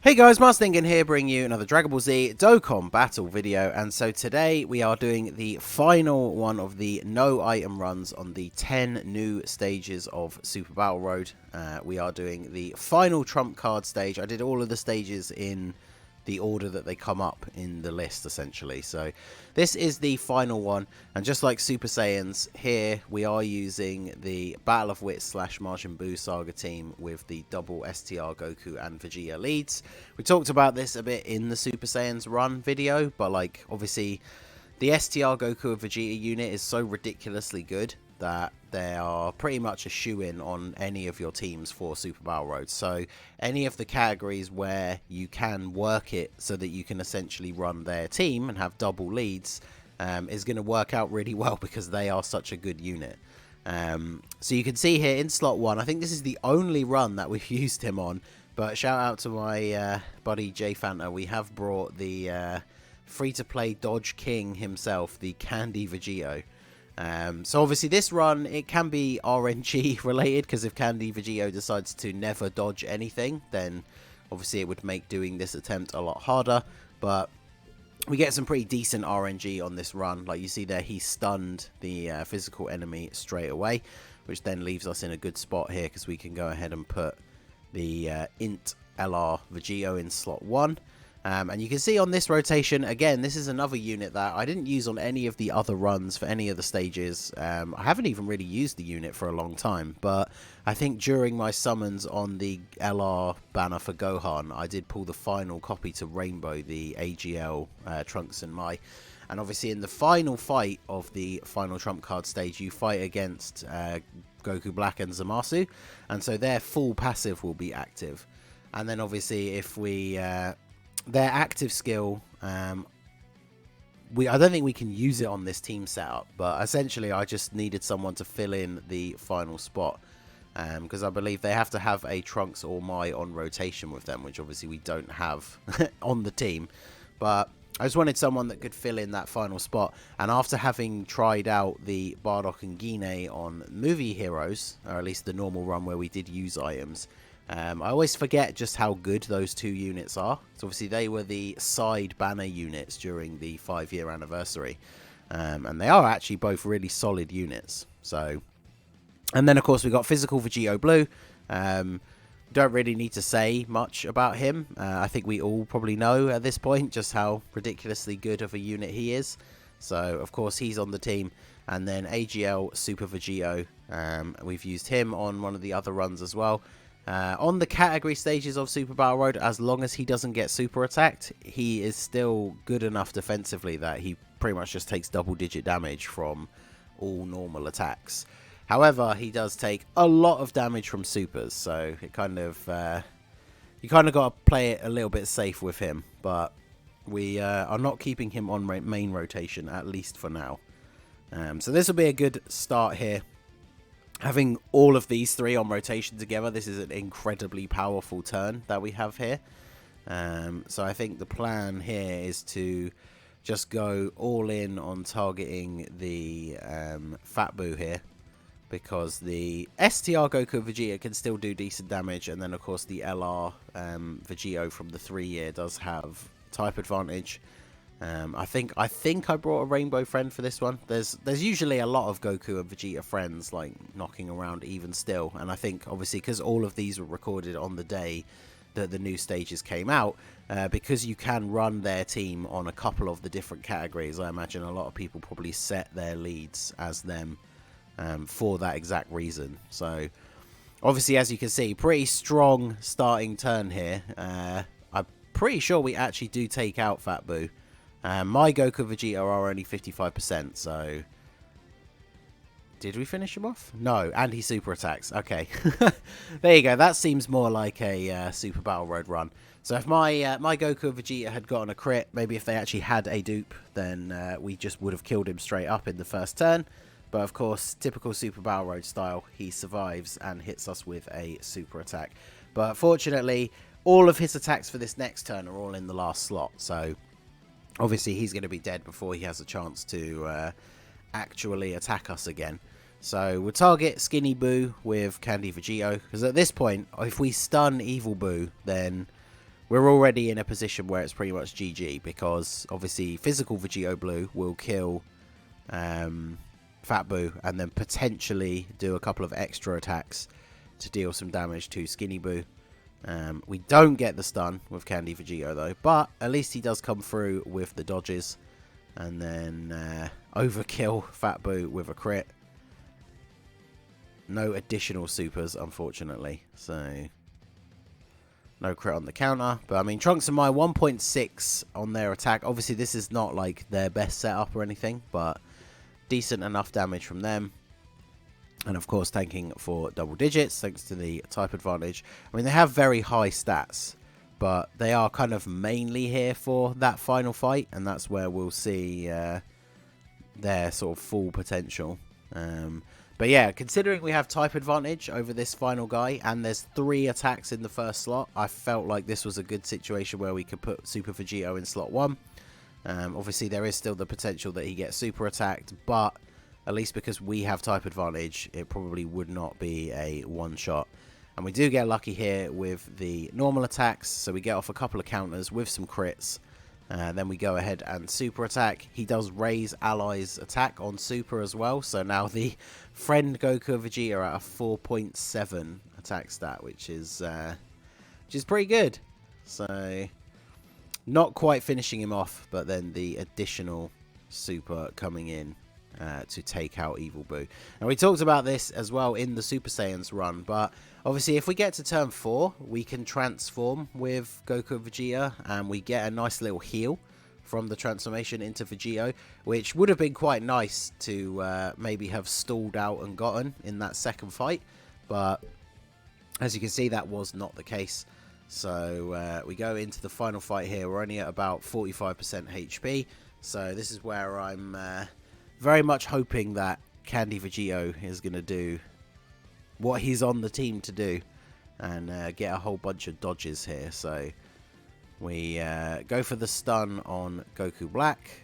Hey guys, Marstingan here, bringing you another Dragon Ball Z Dokkan battle video, and so today we are doing the final one of the no item runs on the 10 new stages of Super Battle Road. We are doing the final trump card stage. I did all of the stages in the order that they come up in the list, essentially. So this is the final one, and just like Super Saiyans, here we are using the Battle of Wits / Majin Buu Saga team with the double STR Goku and Vegeta leads. We talked about this a bit in the Super Saiyans run video, but like obviously the STR Goku and Vegeta unit is so ridiculously good that they are pretty much a shoe-in on any of your teams for Super Battle Road. So any of the categories where you can work it so that you can essentially run their team and have double leads is going to work out really well because they are such a good unit. So you can see here in slot 1, I think this is the only run that we've used him on, but shout out to my buddy J Fanta. We have brought the free-to-play Dodge King himself, the Candy Vegito. So obviously this run, it can be RNG related, because if Candy Vegito decides to never dodge anything, then obviously it would make doing this attempt a lot harder, but we get some pretty decent RNG on this run. Like you see there, he stunned the physical enemy straight away, which then leaves us in a good spot here, because we can go ahead and put the Int LR Vegito in slot 1. And you can see on this rotation, again, this is another unit that I didn't use on any of the other runs for any of the stages. I haven't even really used the unit for a long time, but I think during my summons on the LR banner for Gohan, I did pull the final copy to Rainbow, the AGL Trunks and Mai. And obviously in the final fight of the final trump card stage, you fight against Goku Black and Zamasu, and so their full passive will be active. And then obviously if we... their active skill, I don't think we can use it on this team setup, but essentially I just needed someone to fill in the final spot, because I believe they have to have a Trunks or Mai on rotation with them, which obviously we don't have on the team, but I just wanted someone that could fill in that final spot. And after having tried out the Bardock and Gine on movie heroes, or at least the normal run where we did use items, I always forget just how good those two units are. So obviously they were the side banner units during the 5-year anniversary, and they are actually both really solid units. So, and then of course we got physical Vegito Blue. Don't really need to say much about him. I think we all probably know at this point just how ridiculously good of a unit he is. So of course he's on the team. And then AGL Super Vegito, we've used him on one of the other runs as well. On the category stages of Super Battle Road, as long as he doesn't get super attacked, he is still good enough defensively that he pretty much just takes double-digit damage from all normal attacks. However, he does take a lot of damage from supers, so it kind of you kind of got to play it a little bit safe with him. But we are not keeping him on main rotation, at least for now. So this will be a good start here. Having all of these three on rotation together, this is an incredibly powerful turn that we have here. So I think the plan here is to just go all in on targeting the Fat Buu here, because the STR Goku Vegeta can still do decent damage, and then of course the LR Vegito from the 3-year does have type advantage. I think I brought a rainbow friend for this one. There's usually a lot of Goku and Vegeta friends like knocking around even still, and I think obviously because all of these were recorded on the day that the new stages came out, because you can run their team on a couple of the different categories, I imagine a lot of people probably set their leads as them for that exact reason. So obviously, as you can see, pretty strong starting turn here. I'm pretty sure we actually do take out Fat Buu. My Goku Vegeta are only 55%, so... Did we finish him off? No, and he super attacks. Okay. There you go. That seems more like a Super Battle Road run. So if my my Goku Vegeta had gotten a crit, maybe if they actually had a dupe, then we just would have killed him straight up in the first turn. But of course, typical Super Battle Road style, he survives and hits us with a super attack. But fortunately, all of his attacks for this next turn are all in the last slot, so... Obviously, he's going to be dead before he has a chance to actually attack us again. So we'll target Skinny Buu with Candy Vegito, because at this point, if we stun Evil Buu, then we're already in a position where it's pretty much GG, because obviously physical Vegito Blue will kill Fat Boo and then potentially do a couple of extra attacks to deal some damage to Skinny Boo. We don't get the stun with Candy Vegito though, but at least he does come through with the dodges, and then overkill Fat Boo with a crit. No additional supers, unfortunately, so no crit on the counter. But I mean, Trunks and Mai 1.6 on their attack. Obviously this is not like their best setup or anything, but decent enough damage from them. And of course tanking for double digits thanks to the type advantage. I mean, they have very high stats, but they are kind of mainly here for that final fight, and that's where we'll see their sort of full potential. But yeah, considering we have type advantage over this final guy, and there's 3 attacks in the first slot, I felt like this was a good situation where we could put Super Vegito in slot 1. Obviously there is still the potential that he gets super attacked, but at least because we have type advantage, it probably would not be a one-shot. And we do get lucky here with the normal attacks, so we get off a couple of counters with some crits. Then we go ahead and super attack. He does raise allies attack on super as well, so now the friend Goku and Vegeta are at a 4.7 attack stat, which is pretty good. So not quite finishing him off, but then the additional super coming in to take out Evil Boo. And we talked about this as well in the Super Saiyans run, but obviously if we get to turn 4, we can transform with Goku and Vegeta, and we get a nice little heal from the transformation into Vegito, which would have been quite nice to maybe have stalled out and gotten in that second fight, but as you can see, that was not the case. So we go into the final fight here. We're only at about 45% HP, so this is where I'm very much hoping that Candy Vegito is going to do what he's on the team to do and get a whole bunch of dodges here. So we go for the stun on Goku Black,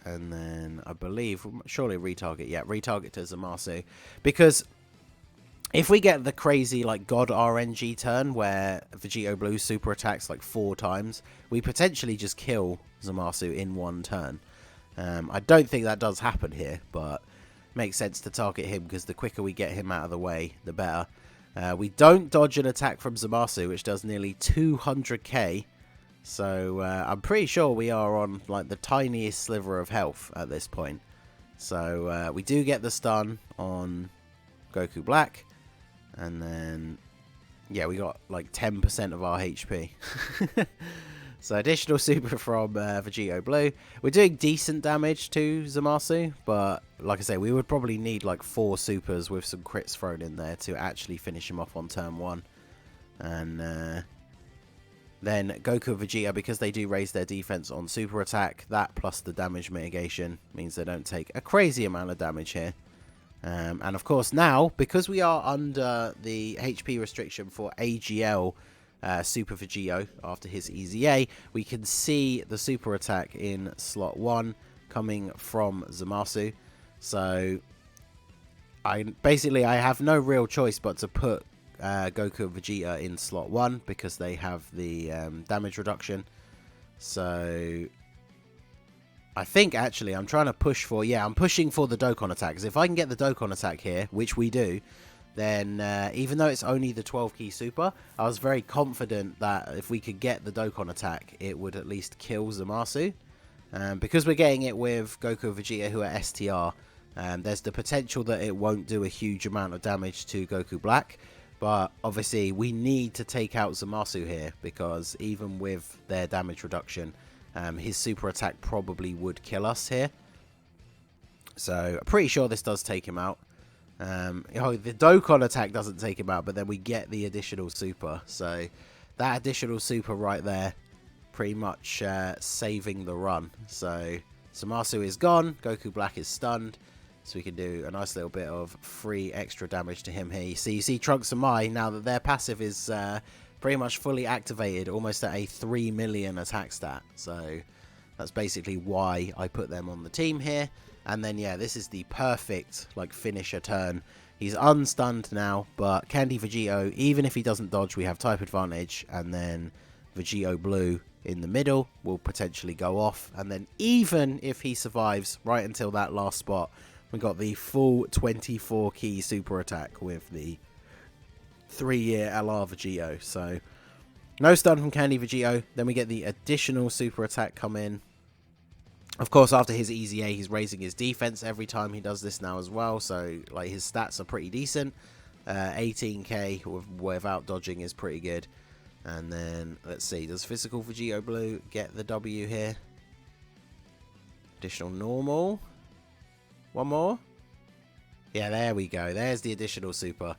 and then I believe, surely retarget, yeah, retarget to Zamasu, because if we get the crazy like God RNG turn where Vegito Blue super attacks like 4 times, we potentially just kill Zamasu in one turn. I don't think that does happen here, but makes sense to target him because the quicker we get him out of the way, the better. We don't dodge an attack from Zamasu, which does nearly 200k. So I'm pretty sure we are on like the tiniest sliver of health at this point. So we do get the stun on Goku Black, and then yeah, we got like 10% of our HP. So additional super from Vegito Blue. We're doing decent damage to Zamasu, but like I say, we would probably need like 4 supers with some crits thrown in there to actually finish him off on turn 1. And then Goku and Vegeta, because they do raise their defense on super attack, that plus the damage mitigation means they don't take a crazy amount of damage here. And of course now, because we are under the HP restriction for AGL Super Vegito after his EZA, we can see the super attack in slot 1 coming from Zamasu. So I have no real choice but to put Goku and Vegeta in slot 1 because they have the damage reduction. So I think actually I'm trying to push for, yeah, I'm pushing for the Dokkan attack, because if I can get the Dokkan attack here, which we do, then even though it's only the 12 key super, I was very confident that if we could get the Dokkan attack, it would at least kill Zamasu. Because we're getting it with Goku and Vegeta, who are STR, there's the potential that it won't do a huge amount of damage to Goku Black. But obviously we need to take out Zamasu here, because even with their damage reduction, his super attack probably would kill us here. So I'm pretty sure this does take him out. The Dokkan attack doesn't take him out, but then we get the additional super. So that additional super right there, pretty much saving the run. So Zamasu is gone, Goku Black is stunned, so we can do a nice little bit of free extra damage to him here. You see Trunks and Mai, now that their passive is pretty much fully activated, almost at a 3 million attack stat. So that's basically why I put them on the team here. And then, yeah, this is the perfect, like, finisher turn. He's unstunned now, but Candy Vegito, even if he doesn't dodge, we have type advantage. And then Vegito Blue in the middle will potentially go off. And then even if he survives right until that last spot, we got the full 24 key super attack with the 3-year LR Vegito. So no stun from Candy Vegito. Then we get the additional super attack come in. Of course, after his easy A, he's raising his defense every time he does this now as well. So like his stats are pretty decent. 18k without dodging is pretty good. And then let's see, does physical Vegito Blue get the W here? Additional normal. One more. Yeah, there we go. There's the additional super.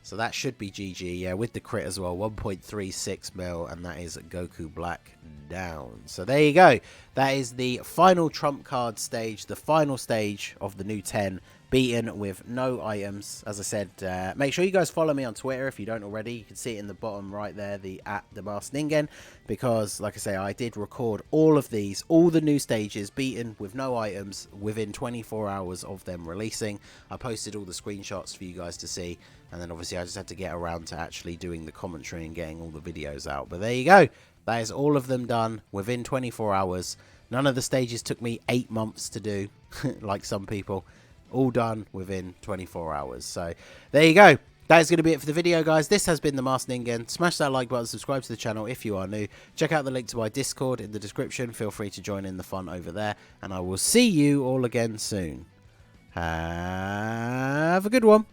So that should be GG, yeah, with the crit as well. 1.36 mil, and that is Goku Black down. So there you go. That is the final trump card stage, the final stage of the new 10, beaten with no items. As I said, make sure you guys follow me on Twitter if you don't already. You can see it in the bottom right there, the @TheMaskedNingen, because, like I say, I did record all of these, all the new stages, beaten with no items within 24 hours of them releasing. I posted all the screenshots for you guys to see. And then obviously I just had to get around to actually doing the commentary and getting all the videos out. But there you go. That is all of them done within 24 hours. None of the stages took me 8 months to do, like some people. All done within 24 hours. So there you go. That is going to be it for the video, guys. This has been the Masked Ningen. Smash that like button, subscribe to the channel if you are new. Check out the link to my Discord in the description. Feel free to join in the fun over there. And I will see you all again soon. Have a good one.